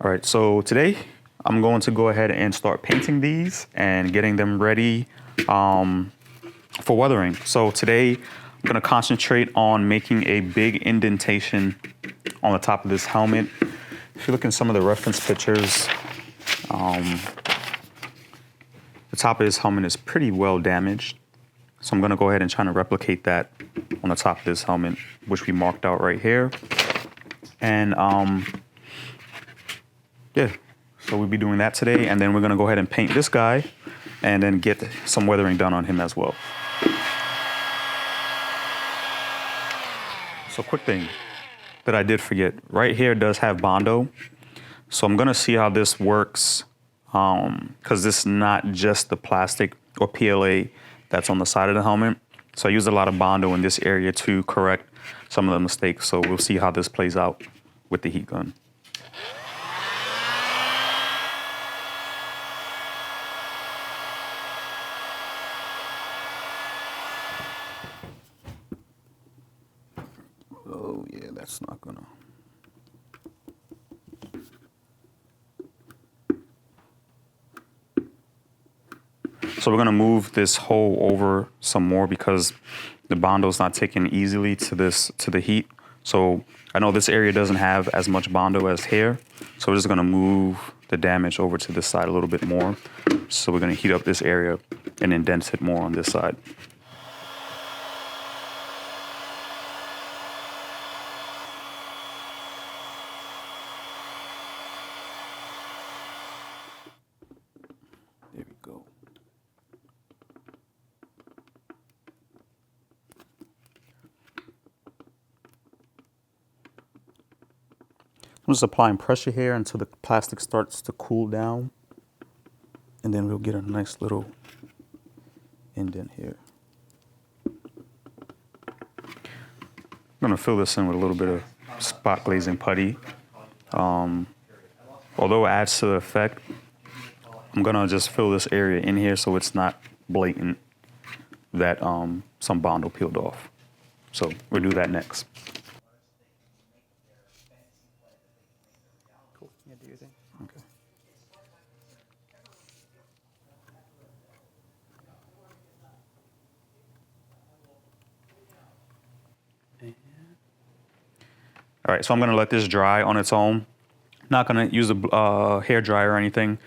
All right, so today I'm going to go ahead and start painting these and getting them ready for weathering. So today I'm gonna concentrate on making a big indentation on the top of this helmet. If you look in some of the reference pictures, the top of this helmet is pretty well damaged. So I'm gonna go ahead and try to replicate that on the top of this helmet, which we marked out right here. And yeah, so we'll be doing that today, and then we're gonna go ahead and paint this guy and then get some weathering done on him as well. So quick thing that I did forget, right here does have Bondo. So I'm gonna see how this works, because this is not just the plastic or PLA that's on the side of the helmet. So I used a lot of Bondo in this area to correct some of the mistakes. So we'll see how this plays out with the heat gun. Oh yeah, that's not gonna. So we're gonna move this hole over some more because the Bondo's not taking easily to the heat. So I know this area doesn't have as much Bondo as here. So we're just gonna move the damage over to this side a little bit more. So we're gonna heat up this area and indent it more on this side. There we go. I'm just applying pressure here until the plastic starts to cool down, and then we'll get a nice little indent here. I'm gonna fill this in with a little bit of spot glazing putty. Although it adds to the effect, I'm gonna just fill this area in here so it's not blatant that some Bondo peeled off. So we'll do that next. Cool. Yeah, do your thing. Okay. All right, so I'm gonna let this dry on its own. Not gonna use a hair dryer or anything.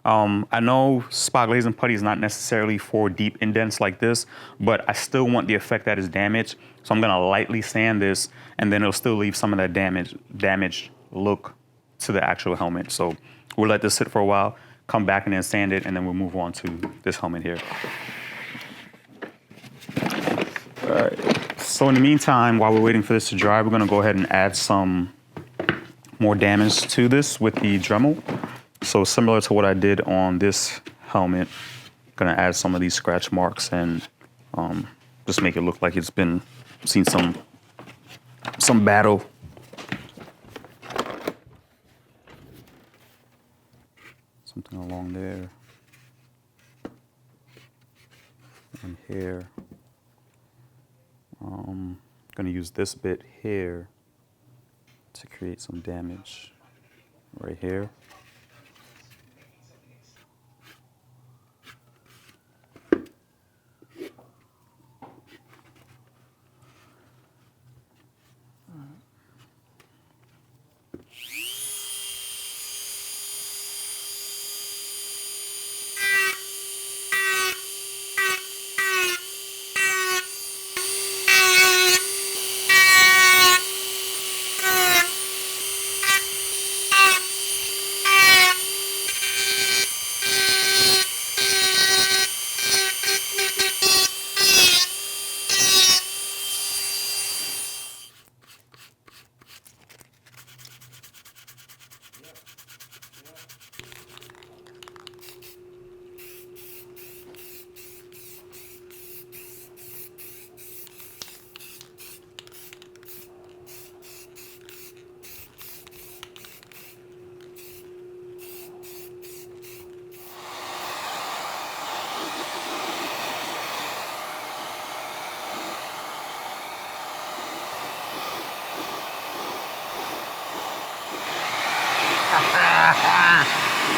I know spot glazing putty is not necessarily for deep indents like this, but I still want the effect that is damaged. So I'm gonna lightly sand this, and then it'll still leave some of that damaged look to the actual helmet. So we'll let this sit for a while, come back and then sand it, and then we'll move on to this helmet here. All right, so in the meantime, while we're waiting for this to dry, we're gonna go ahead and add some more damage to this with the Dremel. So similar to what I did on this helmet, gonna add some of these scratch marks and just make it look like it's been seen some battle. Something along there and here. Gonna use this bit here to create some damage right here.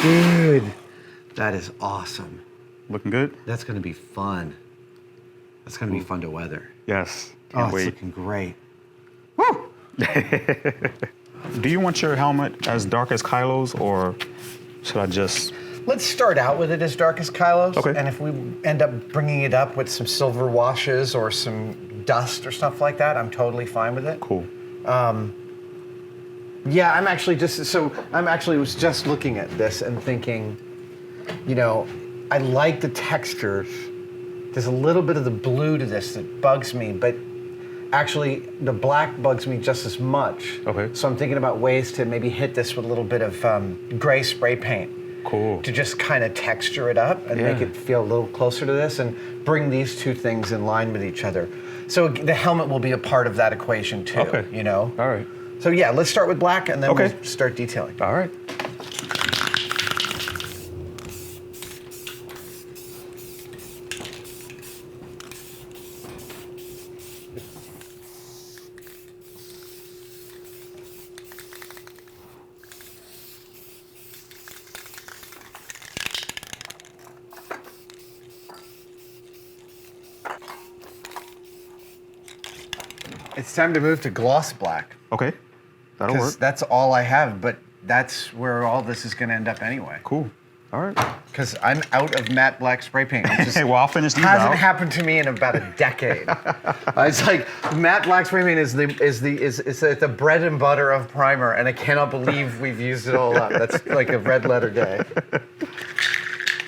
Dude, that is awesome. Looking good? That's gonna be fun. That's gonna be fun to weather. Yes. Oh, Can't wait. it's looking great. Woo! Do you want your helmet as dark as Kylo's, or should I just... Let's start out with it as dark as Kylo's. Okay. And if we end up bringing it up with some silver washes or some dust or stuff like that, I'm totally fine with it. Cool. Yeah, I'm actually was just looking at this and thinking, you know, I like the textures. There's a little bit of the blue to this that bugs me, but actually the black bugs me just as much. Okay. So I'm thinking about ways to maybe hit this with a little bit of gray spray paint. Cool. To just kind of texture it up and make it feel a little closer to this and bring these two things in line with each other. So the helmet will be a part of that equation too, Okay. you know? All right. So yeah, let's start with black and then Okay. we'll start detailing. All right. It's time to move to gloss black. Okay. That'll work. Because that's all I have, but that's where all this is going to end up anyway. Cool. All right. Because I'm out of matte black spray paint. I'm just, Hey, well, I'll finish these hasn't out. happened to me in about a decade. It's like matte black spray paint is the bread and butter of primer, and I cannot believe we've used it all up. That's like a red letter day.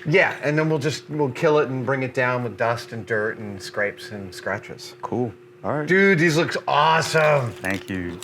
Yeah, and then we'll kill it and bring it down with dust and dirt and scrapes and scratches. Cool. All right. Dude, these looks awesome. Thank you.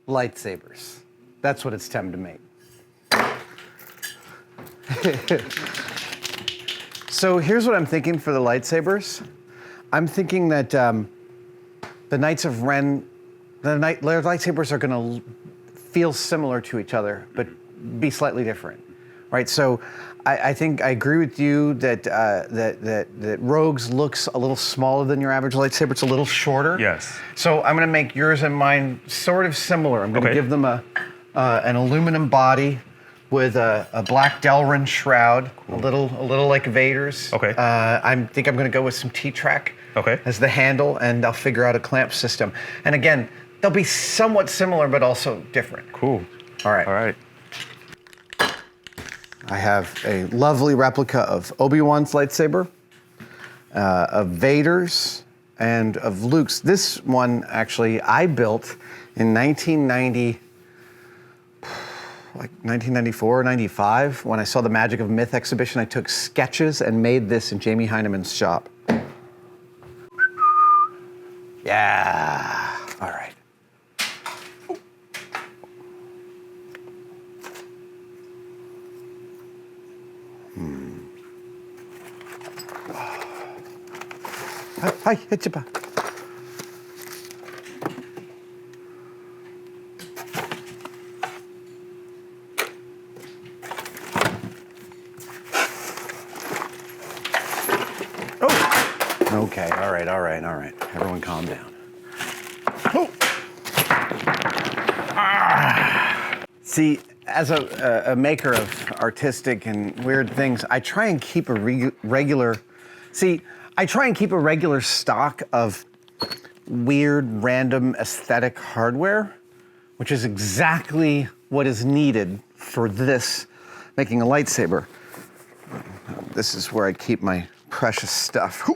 Lightsabers. That's what it's time to make. So here's what I'm thinking for the lightsabers. I'm thinking that the Knights of Ren, their lightsabers are going to feel similar to each other, but be slightly different, right? So I think I agree with you that that Rogue's looks a little smaller than your average lightsaber. It's a little shorter. Yes. So I'm going to make yours and mine sort of similar. I'm going to give them an aluminum body with a black Delrin shroud, a little like Vader's. Okay. I think I'm going to go with some T-track as the handle, and I'll figure out a clamp system. And again, they'll be somewhat similar, but also different. Cool. All right. All right. I have a lovely replica of Obi-Wan's lightsaber, of Vader's, and of Luke's. This one, actually, I built in 1994, 95. When I saw the Magic of Myth exhibition, I took sketches and made this in Jamie Heinemann's shop. Yeah. All right. Hi, hit you back. Oh. Okay, all right. Everyone calm down. Oh. See, as a maker of artistic and weird things, I try and keep a regular stock of weird, random, aesthetic hardware, which is exactly what is needed for this making a lightsaber. This is where I keep my precious stuff.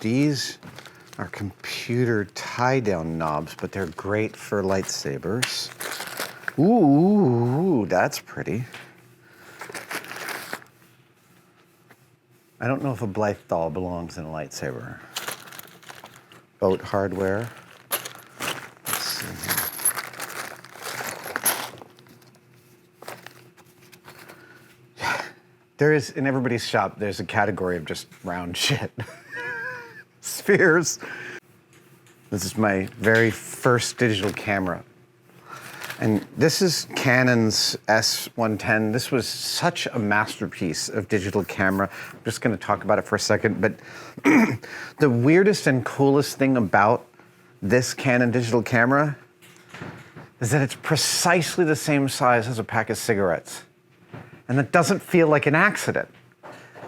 These are computer tie-down knobs, but they're great for lightsabers. Ooh, that's pretty. I don't know if a Blythethal belongs in a lightsaber. Boat hardware. Let's see here. There is, in everybody's shop, there's a category of just round shit. Spheres. This is my very first digital camera. And this is Canon's S110. This was such a masterpiece of digital camera. I'm just going to talk about it for a second. But the weirdest and coolest thing about this Canon digital camera is that it's precisely the same size as a pack of cigarettes. And it doesn't feel like an accident.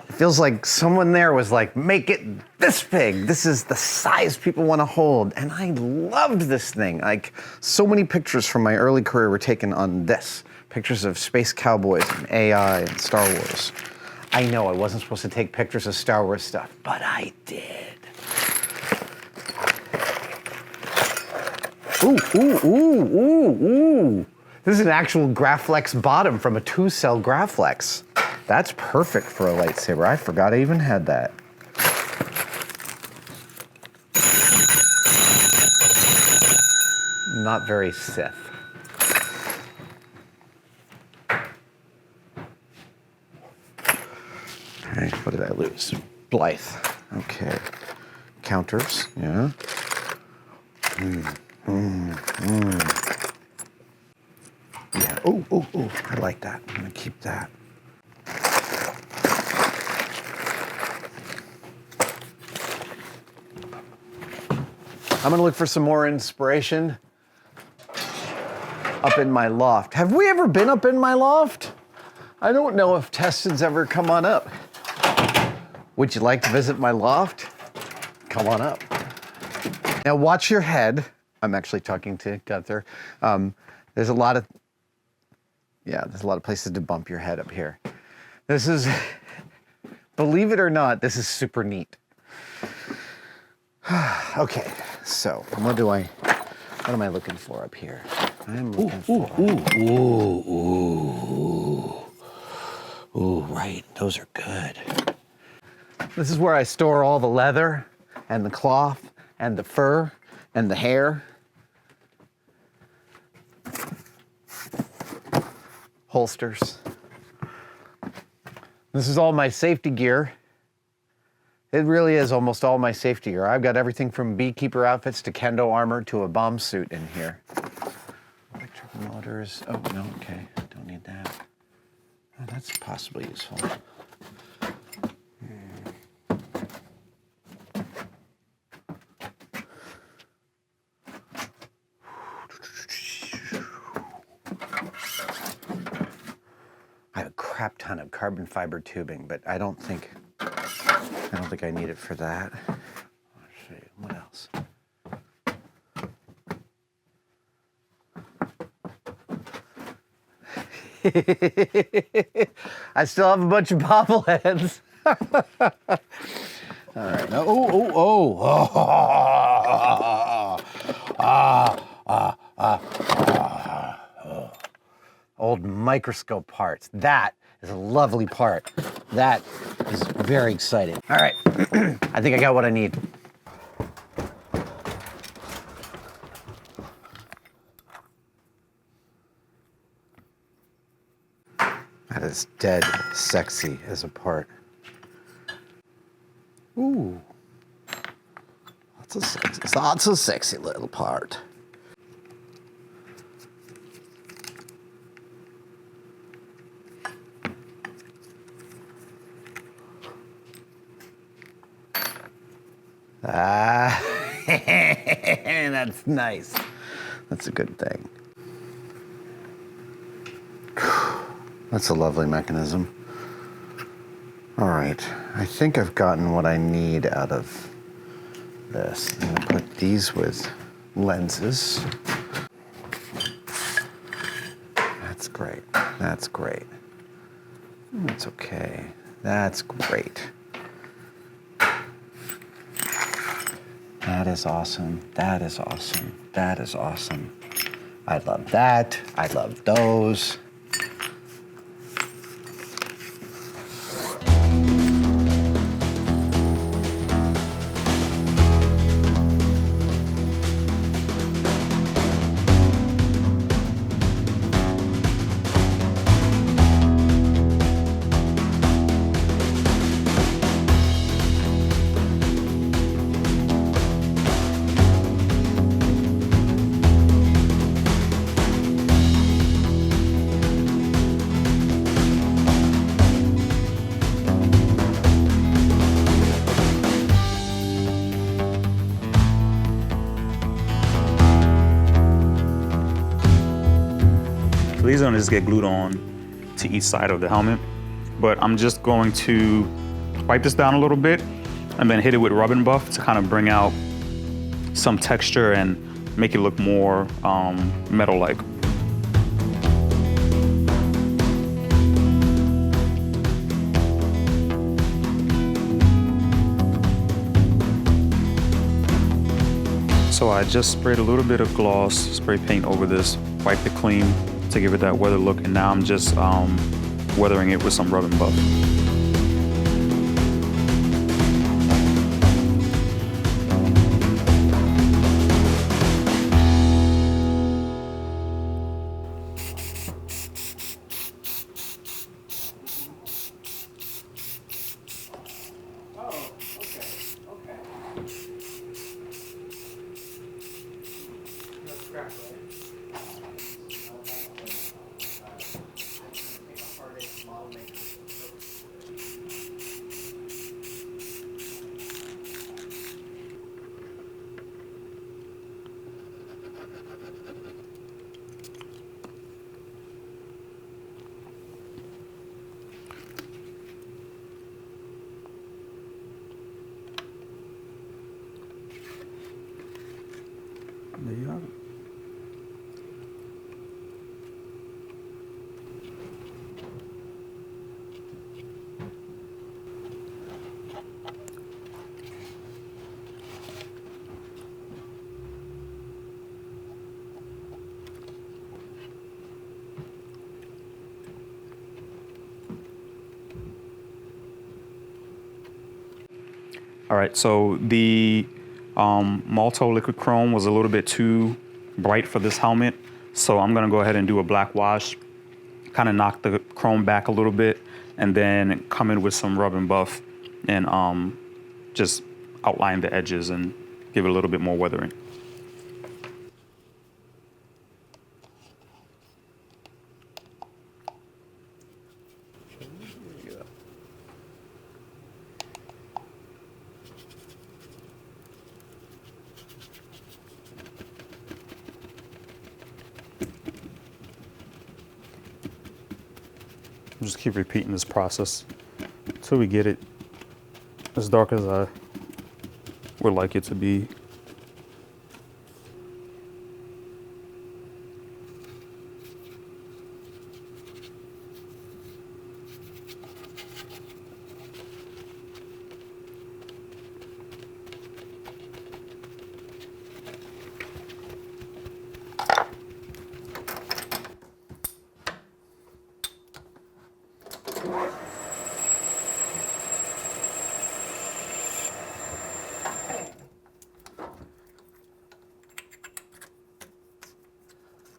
It feels like someone there was like, make it this big. This is the size people want to hold. And I loved this thing. Like, so many pictures from my early career were taken on this. Pictures of space cowboys and AI and Star Wars. I know I wasn't supposed to take pictures of Star Wars stuff, but I did. Ooh, ooh, ooh, ooh, ooh. This is an actual Graflex bottom from a 2-cell Graflex. That's perfect for a lightsaber. I forgot I even had that. Not very Sith. All right, what did I lose? Blythe. Okay. Counters, yeah. Yeah, oh, oh, oh, I like that. I'm gonna keep that. I'm gonna look for some more inspiration up in my loft. Have we ever been up in my loft? I don't know if Teston's ever come on up. Would you like to visit my loft? Come on up. Now watch your head. I'm actually talking to Gunther. There's a lot of places to bump your head up here. This is, believe it or not, this is super neat. Okay, so what am I looking for up here? I'm looking for. Ooh, right, those are good. This is where I store all the leather and the cloth and the fur and the hair. Holsters. This is all my safety gear. It really is almost all my safety gear. I've got everything from beekeeper outfits to kendo armor to a bomb suit in here. Electric motors. Oh, no, okay. Don't need that. Oh, that's possibly useful. I have a crap ton of carbon fiber tubing, but I don't think I need it for that. Let's see, what else? I still have a bunch of bobbleheads. All right. Now, old microscope parts. That is a lovely part. That is very exciting. All right. I think I got what I need. That is dead sexy as a part. Ooh. That's a sexy little part. Ah, that's nice. That's a good thing. That's a lovely mechanism. All right, I think I've gotten what I need out of this. I'm gonna put these with lenses. That's great, that's great. That's okay, that's great. That is awesome, that is awesome, that is awesome. I love that, I love those. These are gonna just get glued on to each side of the helmet, but I'm just going to wipe this down a little bit and then hit it with rubbing buff to kind of bring out some texture and make it look more metal-like. So I just sprayed a little bit of gloss, spray paint over this, wiped it clean to give it that weather look, and now I'm just weathering it with some rubbing buff. There you have it. All right, so the Malto liquid chrome was a little bit too bright for this helmet, so I'm gonna go ahead and do a black wash, kind of knock the chrome back a little bit, and then come in with some rub and buff and just outline the edges and give it a little bit more weathering. Just keep repeating this process until we get it as dark as I would like it to be.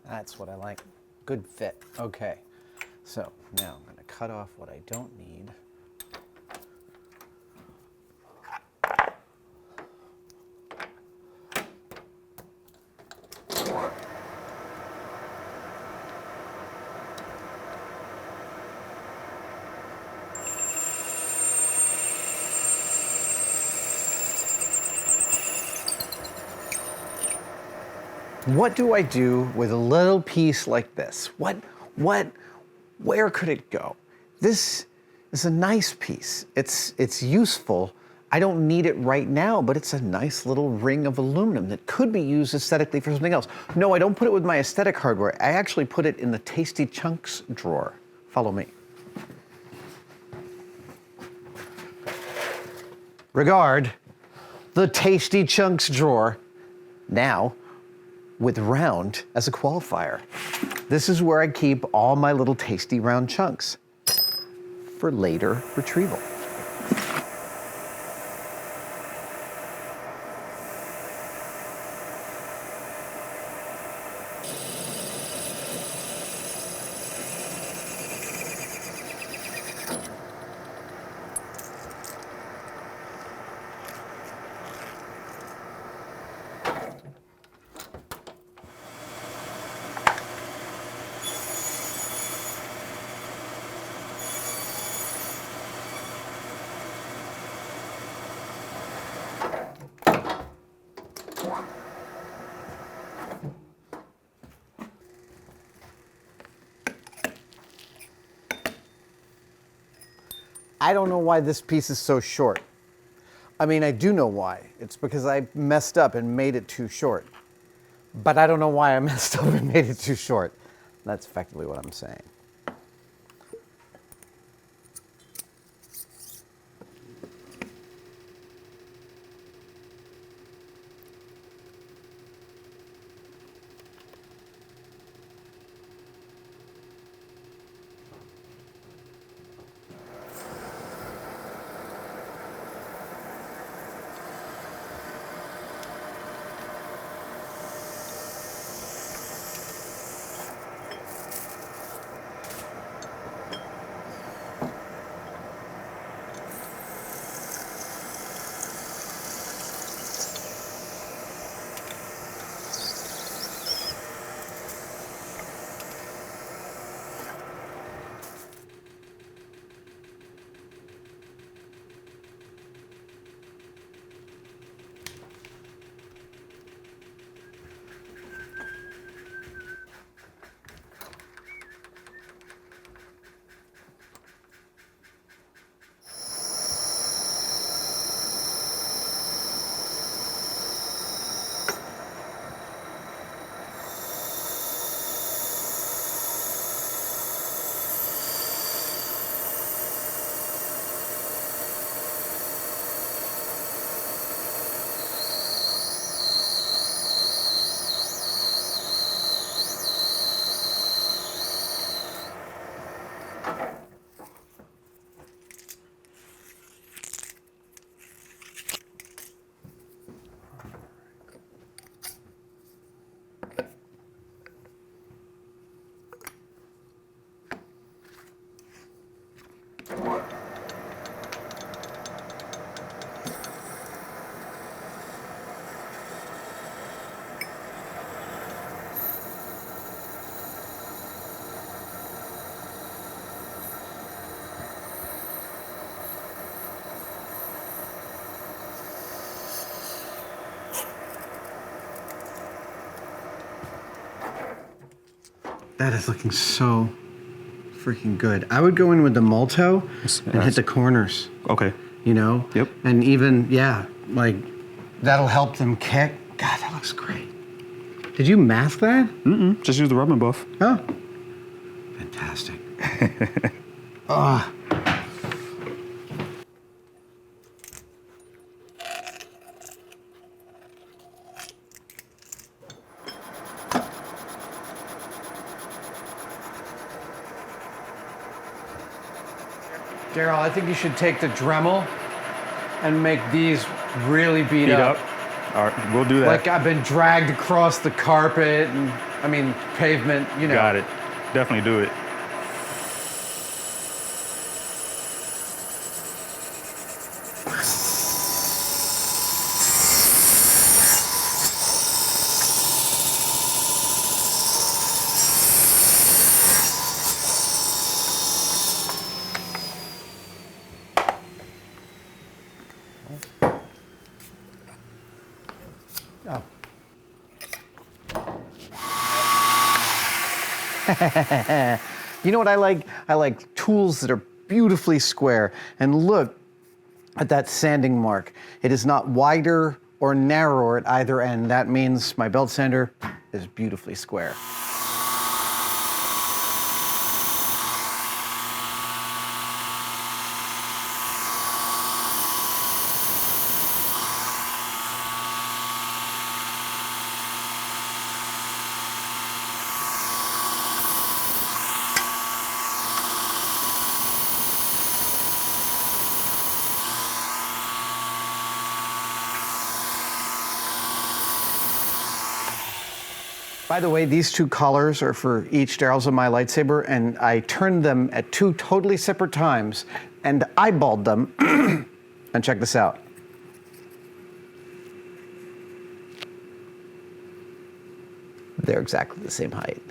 That's what I like. Good fit. Okay. So now I'm going to cut off what I don't need. What do I do with a little piece like this? Where could it go? This is a nice piece. It's useful. I don't need it right now, but it's a nice little ring of aluminum that could be used aesthetically for something else. No, I don't put it with my aesthetic hardware. I actually put it in the Tasty Chunks drawer. Follow me. Regard the Tasty Chunks drawer, now with round as a qualifier. This is where I keep all my little tasty round chunks for later retrieval. I don't know why this piece is so short. I mean, I do know why. It's because I messed up and made it too short. But I don't know why I messed up and made it too short. That's effectively what I'm saying. That is looking so freaking good. I would go in with the Molto and hit the corners. Okay. You know? Yep. And even, yeah, like, that'll help them kick. God, that looks great. Did you mask that? Mm-mm. Just use the rub and buff. Oh. Fantastic. Ah. Darrell, I think you should take the Dremel and make these really beat up. All right, we'll do that. Like I've been dragged across the carpet and, I mean, pavement, you know. Got it. Definitely do it. Oh. You know what I like? I like tools that are beautifully square. And look at that sanding mark. It is not wider or narrower at either end. That means my belt sander is beautifully square. By the way, these two collars are for each Darrell's of my lightsaber, and I turned them at two totally separate times and eyeballed them. And check this out. They're exactly the same height.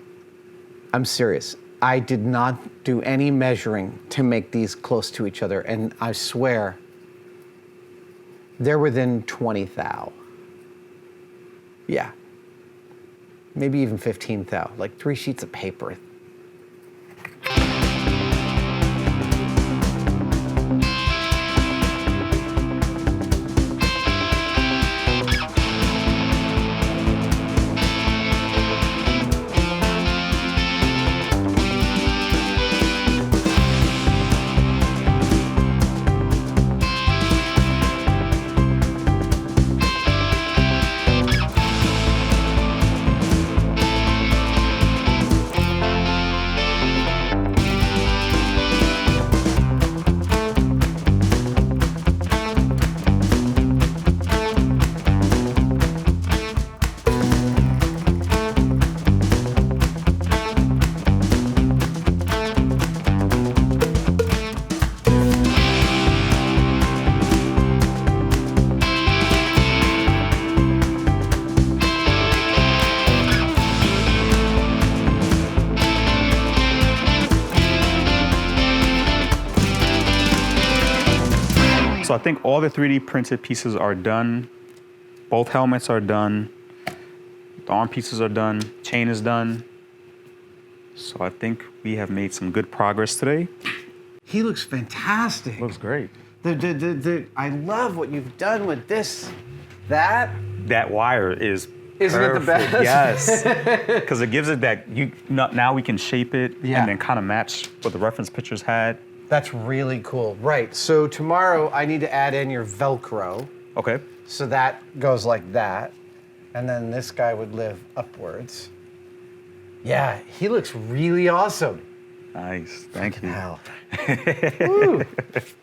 I'm serious. I did not do any measuring to make these close to each other, and I swear they're within 20 thou. Yeah. Maybe even 15 thou, like 3 sheets of paper. So I think all the 3D printed pieces are done. Both helmets are done. The arm pieces are done. Chain is done. So I think we have made some good progress today. He looks fantastic. Looks great. I love what you've done with this. That wire is Isn't it the perfect. best? Yes, because it gives it that, now we can shape it Yeah. and then kind of match what the reference pictures had. That's really cool. Right, so tomorrow I need to add in your velcro. Okay. So that goes like that. And then this guy would live upwards. Yeah, he looks really awesome. Nice, thank you. Hell. Woo.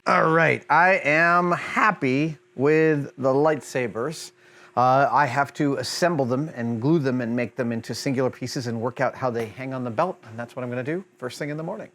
All right, I am happy with the lightsabers. I have to assemble them and glue them and make them into singular pieces and work out how they hang on the belt. And that's what I'm gonna do first thing in the morning.